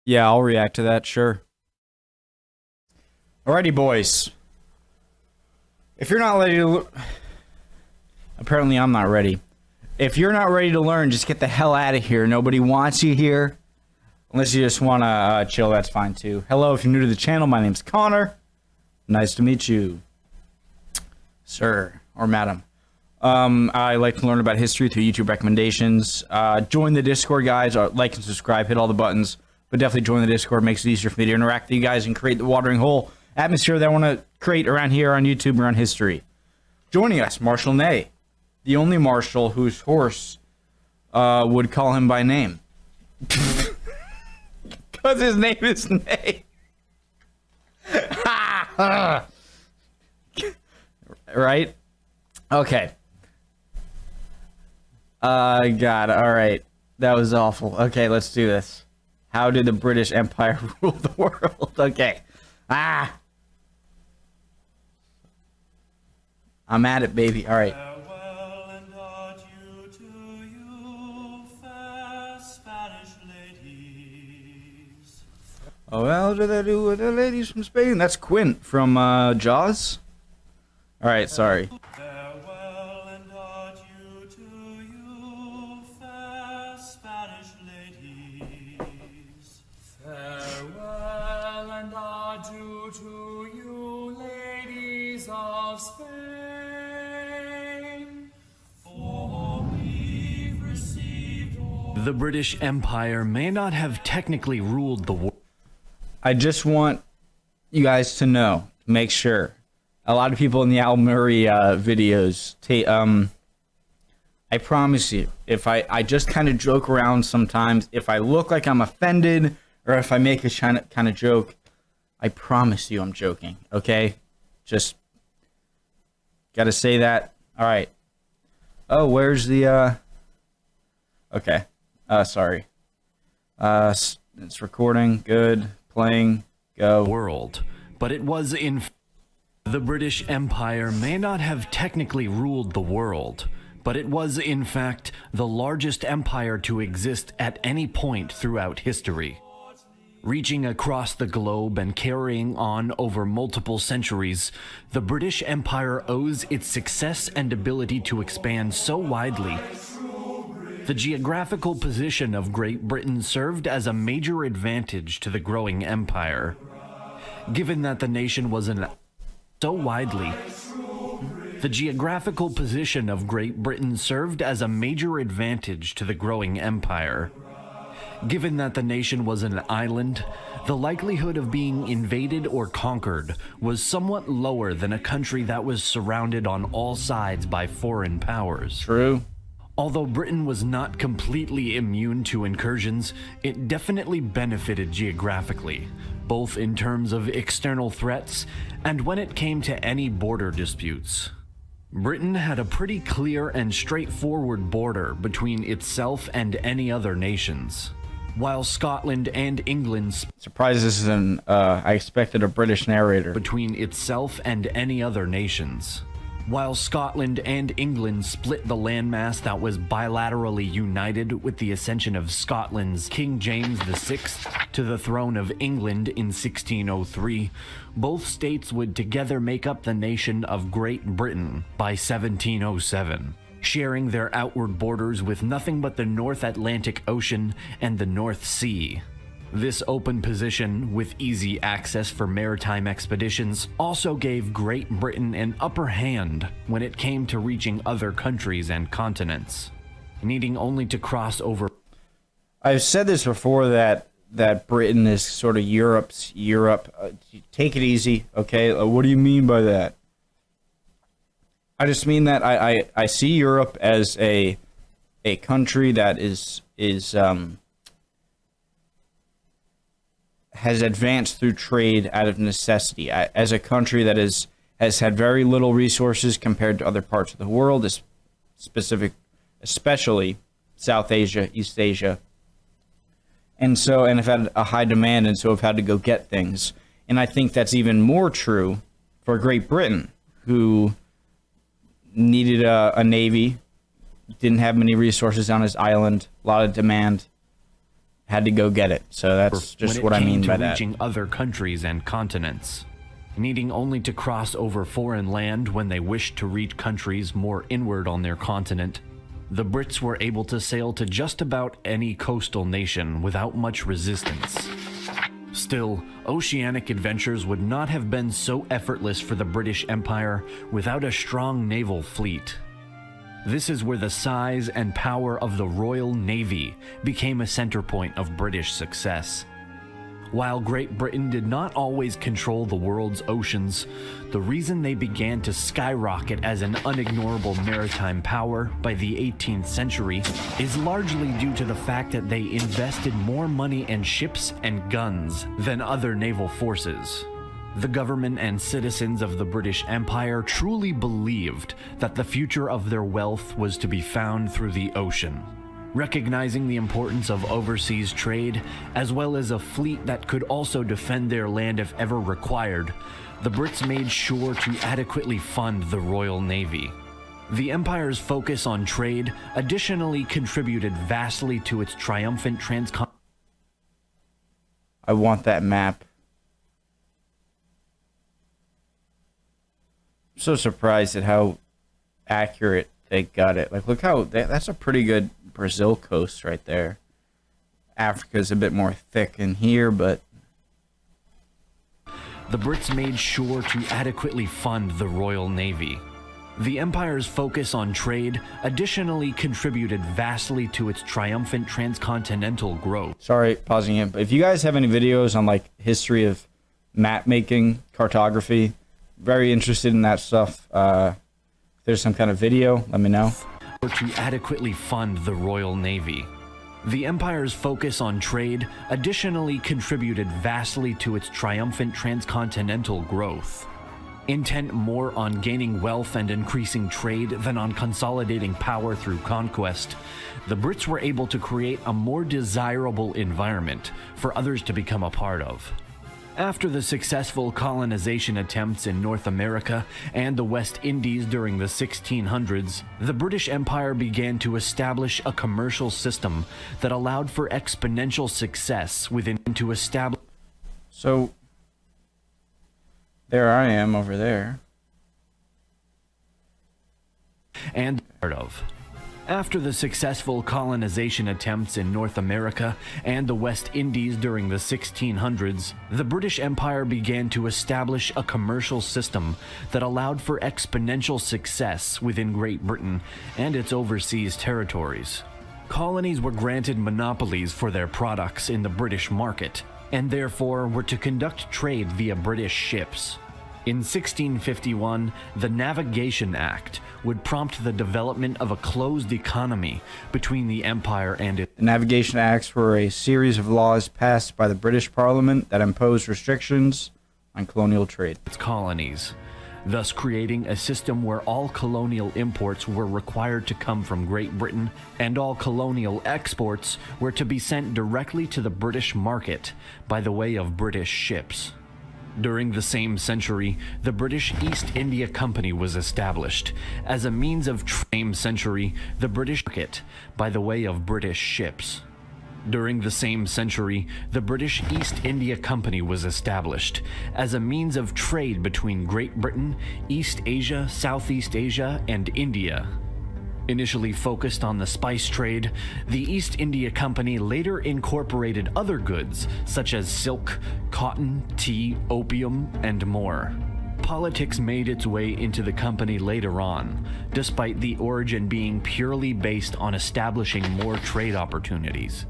Yeah, I'll react to that, sure. Alrighty, boys. If you're not ready to... Apparently, I'm not ready. If you're not ready to learn, just get the hell out of here. Nobody wants you here. Unless you just want to chill, that's fine, too. Hello, if you're new to the channel, my name's Connor. Nice to meet you, sir or madam. I like to learn about history through YouTube recommendations. Join the Discord, guys. Like and subscribe. Hit all the buttons. But definitely join the Discord. Makes it easier for me to interact with you guys and create the watering hole atmosphere that I want to create around here on YouTube around history. Joining us, Marshal Ney, the only marshal whose horse would call him by name. Because his name is Ney. Right? Okay. God, alright. That was awful. Okay, let's do this. How did the British Empire rule the world? Okay. I'm at it, baby. All right. Farewell and adieu to you, fair Spanish ladies. Oh, well, do they do with the ladies from Spain? That's Quint from Jaws. All right, sorry. Farewell and adieu to you, fair Spanish ladies. Farewell and adieu to you, ladies of Spain. For we've received all. The British Empire may not have technically ruled the world. I just want you guys to know, make sure. A lot of people in the Al Murray videos, I promise you, if I just kind of joke around sometimes, if I look like I'm offended, or if I make a kind of joke, I promise you I'm joking, okay? Just gotta say that. All right. Oh, where's the, okay. Sorry. It's recording. Good. Playing. Go. World, but it was in. The British Empire may not have technically ruled the world, but it was in fact the largest empire to exist at any point throughout history. Reaching across the globe and carrying on over multiple centuries, the British Empire owes its success and ability to expand so widely. The geographical position of Great Britain served as a major advantage to the growing empire. Given that the nation was so widely, the geographical position of Great Britain served as a major advantage to the growing empire. Given that the nation was an island, the likelihood of being invaded or conquered was somewhat lower than a country that was surrounded on all sides by foreign powers. True. Although Britain was not completely immune to incursions, it definitely benefited geographically, both in terms of external threats and when it came to any border disputes. Britain had a pretty clear and straightforward border between itself and any other nations. While Scotland and England Surprised this is an, I expected a British narrator. between itself and any other nations. While Scotland and England split the landmass that was bilaterally united with the ascension of Scotland's King James VI to the throne of England in 1603, both states would together make up the nation of Great Britain by 1707, sharing their outward borders with nothing but the North Atlantic Ocean and the North Sea. This open position, with easy access for maritime expeditions, also gave Great Britain an upper hand when it came to reaching other countries and continents, needing only to cross over. I've said this before that Britain is sort of Europe's Europe. Take it easy, okay? What do you mean by that? I just mean that I see Europe as a country that has advanced through trade out of necessity, as a country that has had very little resources compared to other parts of the world, especially South Asia, East Asia, and have had a high demand, and so have had to go get things. And I think that's even more true for Great Britain, who needed a navy, didn't have many resources on his island, a lot of demand, had to go get it. So that's just what I mean by that. Reaching other countries and continents, needing only to cross over foreign land when they wished to reach countries more inward on their continent, the Brits were able to sail to just about any coastal nation without much resistance. Still, oceanic adventures would not have been so effortless for the British Empire without a strong naval fleet. This is where the size and power of the Royal Navy became a center point of British success. While Great Britain did not always control the world's oceans, the reason they began to skyrocket as an unignorable maritime power by the 18th century is largely due to the fact that they invested more money in ships and guns than other naval forces. The government and citizens of the British Empire truly believed that the future of their wealth was to be found through the ocean. Recognizing the importance of overseas trade, as well as a fleet that could also defend their land if ever required, the Brits made sure to adequately fund the Royal Navy. The Empire's focus on trade additionally contributed vastly to its triumphant transcontinental. I want that map. I'm so surprised at how accurate they got it. Like, look how that's a pretty good Brazil coast right there. Africa's a bit more thick in here, but the Brits made sure to adequately fund the Royal Navy. The Empire's focus on trade additionally contributed vastly to its triumphant transcontinental growth. Sorry, pausing it, but if you guys have any videos on like history of map making, cartography, very interested in that stuff. If there's some kind of video, let me know. To adequately fund the Royal Navy. The Empire's focus on trade additionally contributed vastly to its triumphant transcontinental growth. Intent more on gaining wealth and increasing trade than on consolidating power through conquest, the Brits were able to create a more desirable environment for others to become a part of. After the successful colonization attempts in North America and the West Indies during the 1600s, the British Empire began to establish a commercial system that allowed for exponential success within to establish. So, there I am over there. And part of. After the successful colonization attempts in North America and the West Indies during the 1600s, the British Empire began to establish a commercial system that allowed for exponential success within Great Britain and its overseas territories. Colonies were granted monopolies for their products in the British market, and therefore were to conduct trade via British ships. In 1651, the Navigation Act would prompt the development of a closed economy between the Empire and its. The Navigation Acts were a series of laws passed by the British Parliament that imposed restrictions on colonial trade. Colonies, thus creating a system where all colonial imports were required to come from Great Britain and all colonial exports were to be sent directly to the British market by the way of British ships. During the same century, the British East India Company was established as a means of same century, the British market by the way of British ships. During the same century, the British East India Company was established as a means of trade between Great Britain, East Asia, Southeast Asia, and India. Initially focused on the spice trade, the East India Company later incorporated other goods such as silk, cotton, tea, opium, and more. Politics made its way into the company later on, despite the origin being purely based on establishing more trade opportunities.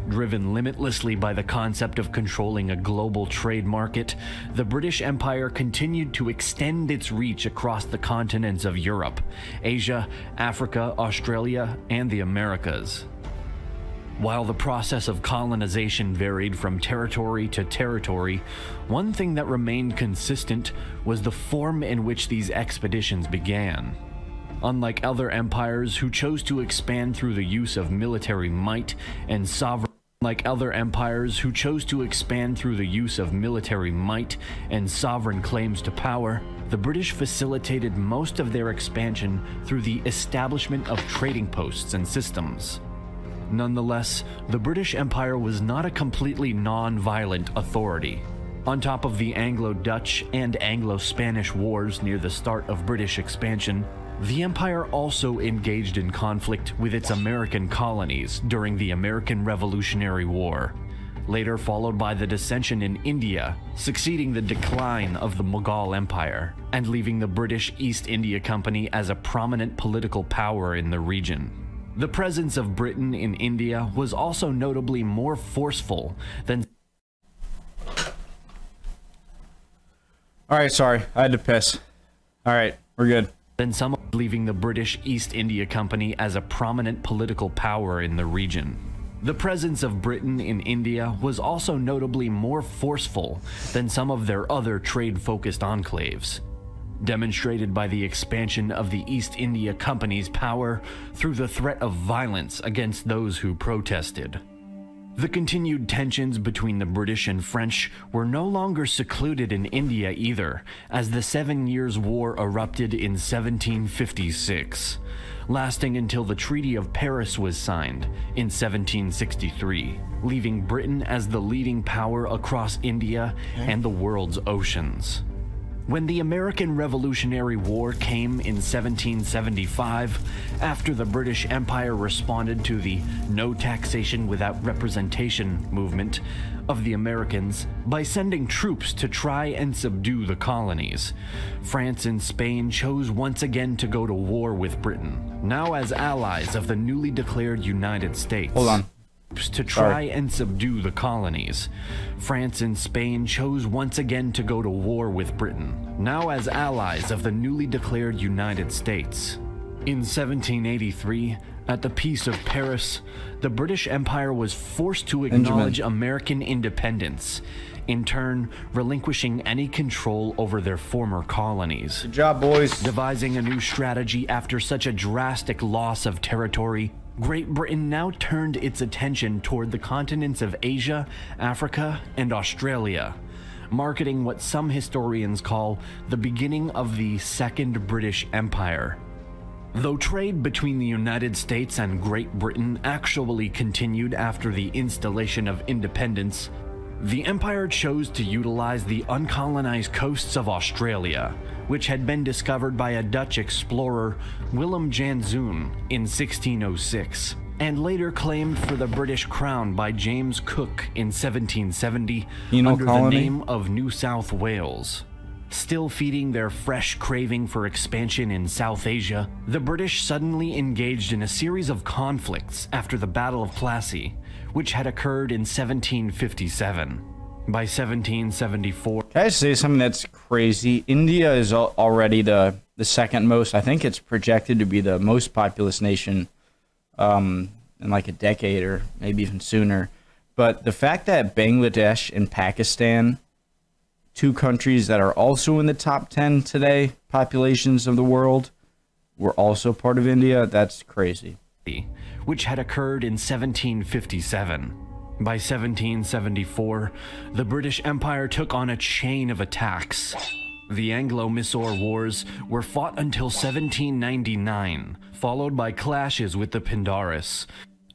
Driven limitlessly by the concept of controlling a global trade market, the British Empire continued to extend its reach across the continents of Europe, Asia, Africa, Australia, and the Americas. While the process of colonization varied from territory to territory, one thing that remained consistent was the form in which these expeditions began. Unlike other empires who chose to expand through the use of military might and sovereign claims to power, the British facilitated most of their expansion through the establishment of trading posts and systems. Nonetheless, the British Empire was not a completely non-violent authority. On top of the Anglo-Dutch and Anglo-Spanish wars near the start of British expansion, the empire also engaged in conflict with its American colonies during the American Revolutionary War, later followed by the dissension in India, succeeding the decline of the Mughal Empire, and leaving the British East India Company as a prominent political power in the region. The presence of Britain in India was also notably more forceful than... Alright, sorry. I had to piss. Alright, we're good. than some, leaving the British East India Company as a prominent political power in the region. The presence of Britain in India was also notably more forceful than some of their other trade-focused enclaves, demonstrated by the expansion of the East India Company's power through the threat of violence against those who protested. The continued tensions between the British and French were no longer secluded in India either, as the 7 Years' War erupted in 1756, lasting until the Treaty of Paris was signed in 1763, leaving Britain as the leading power across India and the world's oceans. When the American Revolutionary War came in 1775, after the British Empire responded to the "no taxation without representation" movement of the Americans by sending troops to try and subdue the colonies, France and Spain chose once again to go to war with Britain, now as allies of the newly declared United States. Hold on. To try and subdue the colonies, France and Spain chose once again to go to war with Britain, now as allies of the newly declared United States. In 1783, at the Peace of Paris, the British Empire was forced to acknowledge American independence, in turn relinquishing any control over their former colonies. Good job, boys. Devising a new strategy after such a drastic loss of territory, Great Britain now turned its attention toward the continents of Asia, Africa, and Australia, marking what some historians call the beginning of the Second British Empire. Though trade between the United States and Great Britain actually continued after the installation of independence, the Empire chose to utilize the uncolonized coasts of Australia, which had been discovered by a Dutch explorer, Willem Janszoon, in 1606, and later claimed for the British Crown by James Cook in 1770 under the name of New South Wales. Still feeding their fresh craving for expansion in South Asia, the British suddenly engaged in a series of conflicts after the Battle of Plassey, which had occurred in 1757. By 1774... Can I say something that's crazy? India is already the second most, I think it's projected to be the most populous nation in like a decade or maybe even sooner. But the fact that Bangladesh and Pakistan, two countries that are also in the top 10 today, populations of the world, were also part of India, that's crazy. Which had occurred in 1757. By 1774, the British Empire took on a chain of attacks. The Anglo-Mysore Wars were fought until 1799, followed by clashes with the Pindaris.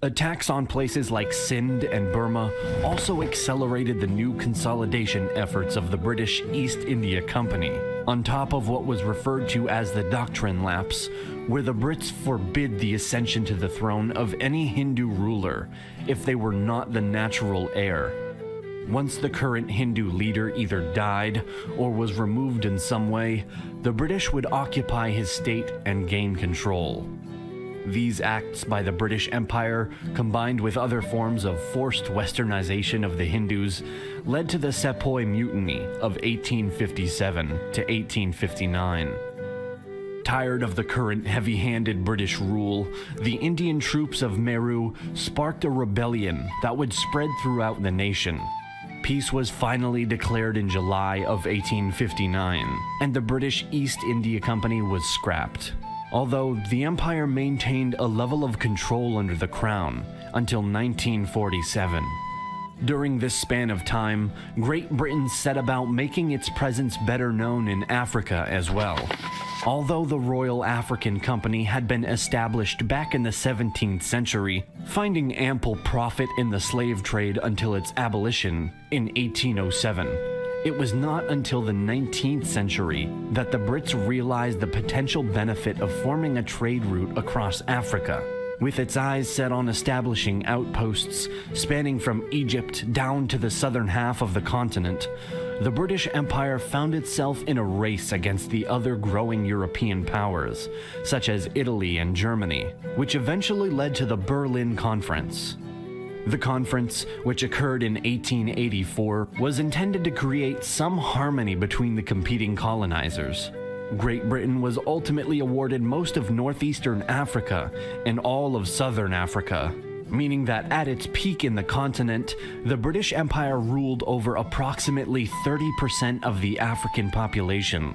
Attacks on places like Sindh and Burma also accelerated the new consolidation efforts of the British East India Company, on top of what was referred to as the Doctrine Lapse, where the Brits forbid the ascension to the throne of any Hindu ruler if they were not the natural heir. Once the current Hindu leader either died or was removed in some way, the British would occupy his state and gain control. These acts by the British Empire, combined with other forms of forced westernization of the Hindus, led to the Sepoy Mutiny of 1857 to 1859. Tired of the current heavy-handed British rule, the Indian troops of Meru sparked a rebellion that would spread throughout the nation. Peace was finally declared in July of 1859, and the British East India Company was scrapped. Although the empire maintained a level of control under the crown until 1947. During this span of time, Great Britain set about making its presence better known in Africa as well. Although the Royal African Company had been established back in the 17th century, finding ample profit in the slave trade until its abolition in 1807, it was not until the 19th century that the Brits realized the potential benefit of forming a trade route across Africa. With its eyes set on establishing outposts spanning from Egypt down to the southern half of the continent, the British Empire found itself in a race against the other growing European powers, such as Italy and Germany, which eventually led to the Berlin Conference. The conference, which occurred in 1884, was intended to create some harmony between the competing colonizers. Great Britain was ultimately awarded most of northeastern Africa and all of southern Africa, meaning that at its peak in the continent, the British Empire ruled over approximately 30% of the African population.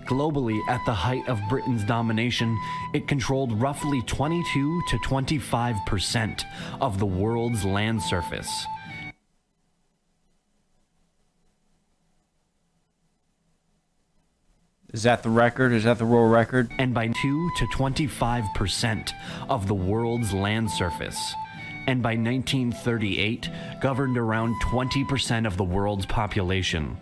Globally, at the height of Britain's domination, it controlled roughly 22 to 25% of the world's land surface. Is that the record? Is that the world record? And by 2 to 25% of the world's land surface. And by 1938, governed around 20% of the world's population.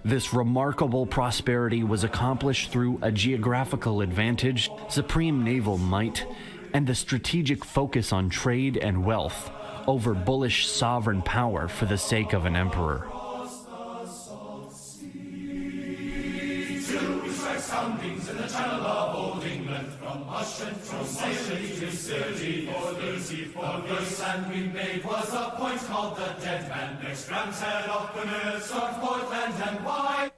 This remarkable prosperity was accomplished through a geographical advantage, supreme naval might, and the strategic focus on trade and wealth over bullish sovereign power for the sake of an emperor. Soundings in the channel of old England, from Hush and from Sicily to Scilly, for this and we made was a point called the Dead Man, next Ram's Head off Penrith, North Portland and why.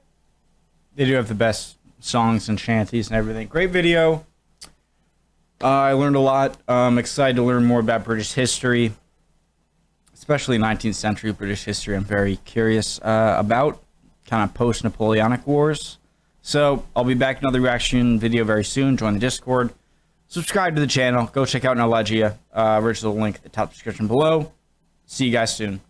They do have the best songs and shanties and everything. Great video. I learned a lot. I'm excited to learn more about British history, especially 19th century British history. I'm very curious about kind of post-Napoleonic wars. So I'll be back another reaction video very soon. Join the Discord. Subscribe to the channel. Go check out Naval. Original link at the top description below. See you guys soon.